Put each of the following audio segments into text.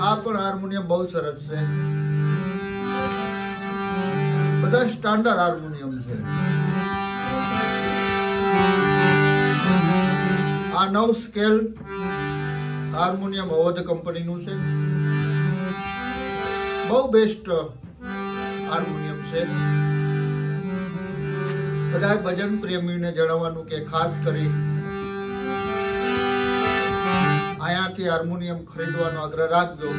આ પણ હાર્મોનિયમ બહુ સરસ છે, બધા સ્ટાન્ડર્ડ હાર્મોનિયમ છે. આ 9 સ્કેલ હાર્મોનિયમ અવધ કંપનીનું છે, બહુ બેસ્ટ હાર્મોનિયમ છે. બધા ભજન પ્રેમીઓને જણાવવાનું કે ખાસ કરી અહીંયાથી હાર્મોનિયમ ખરીદવાનો આગ્રહ રાખજો.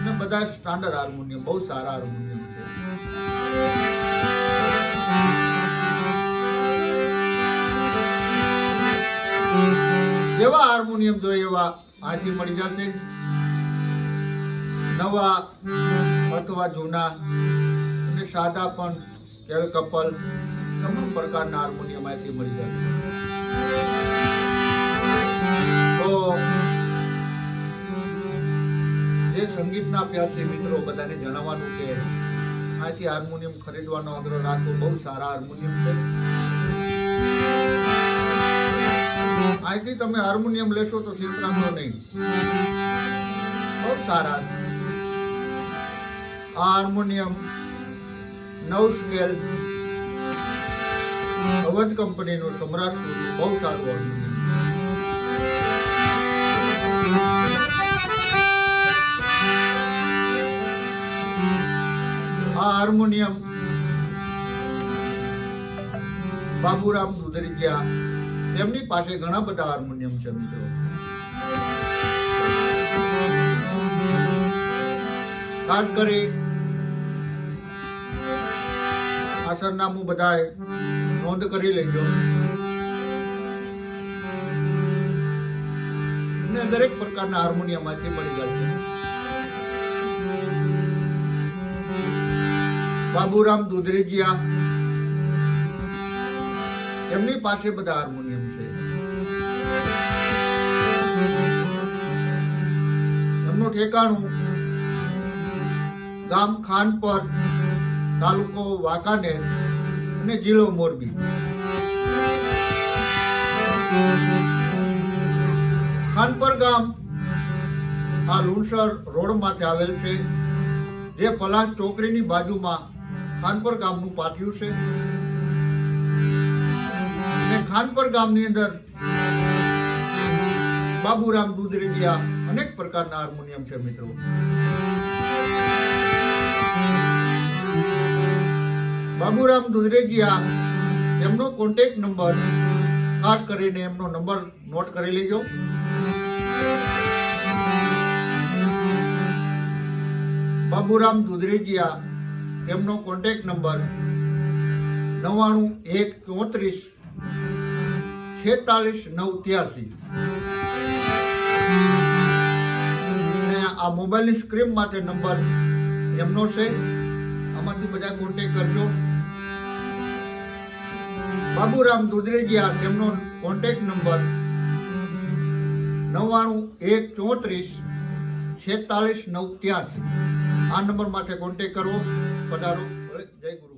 અને બધા સ્ટાન્ડર્ડ હાર્મોનિયમ બહુ સારા હાર્મોનિયમ છે. જેવા હાર્મોનિયમ જોઈએ એવા અહીંથી મળી જશે. નવા અથવા જૂના અને સાદા પણ કેલ કપલ તમામ પ્રકારના હાર્મોનિયમ અહીંથી મળી જશે. તો જે સંગીતના પ્યાસી મિત્રો બધાને જણાવવાનું કે અહીંથી હાર્મોનિયમ ખરીદવાનો આગ્રહ રાખો. બહુ સારા હાર્મોનિયમ છે. અહીંથી તમે હાર્મોનિયમ લેશો તો છેતરાશો નહીં, બહુ સારા છે. આ હાર્મોનિયમ 9 સ્કેલ અવધ કંપનીનું સમ્રાટ બહુ સારું હાર્મોનિયમ. આ હાર્મોનિયમ બાબુરામ દુધરેજિયા, તેમની પાસે ઘણા બધા હાર્મોનિયમ છે મિત્રો. ખાસ કરી આ સરનામું બધાએ નોંધ કરી લેજો. દરેક પ્રકારના હાર્મોનિયમ માંથી મળી જશે. બાબુરામ દુધરેજિયા, એમની પાસે બધા હાર્મોનિયમ છે. એમનું ઠેકાણું ગામ ખાનપર, તાલુકો વાંકાનેર અને જિલ્લો મોરબી. ખાનપર ગામ આ લુણસર રોડ માંથી આવેલ છે, જે પલાશ ચોકડીની બાજુમાં ખાનપર ગામનું પાટિયું છે. અને ખાનપર ગામની અંદર બાબુરામ દુધરેજિયા અનેક પ્રકારના હાર્મોનિયમ છે મિત્રો. બાબુરામ દુધરેજિયા, એમનો કોન્ટેક્ટ નંબર, ખાસ કરીને એમનો નંબર નોટ કરી લેજો. બાબુરામ દુધરેજિયા, એમનો કોન્ટેક્ટ નંબર 9913464983. અને આ મોબાઈલની સ્ક્રીન માટે નંબર એમનો છે, આમાંથી બધા કોન્ટેક્ટ કરજો. બાબુરામ દુધરેજિયા, તેમનો કોન્ટેક્ટ નંબર 9913464983. આ નંબર માટે કોન્ટેક્ટ કરવો. પધારો. જય ગુરુ.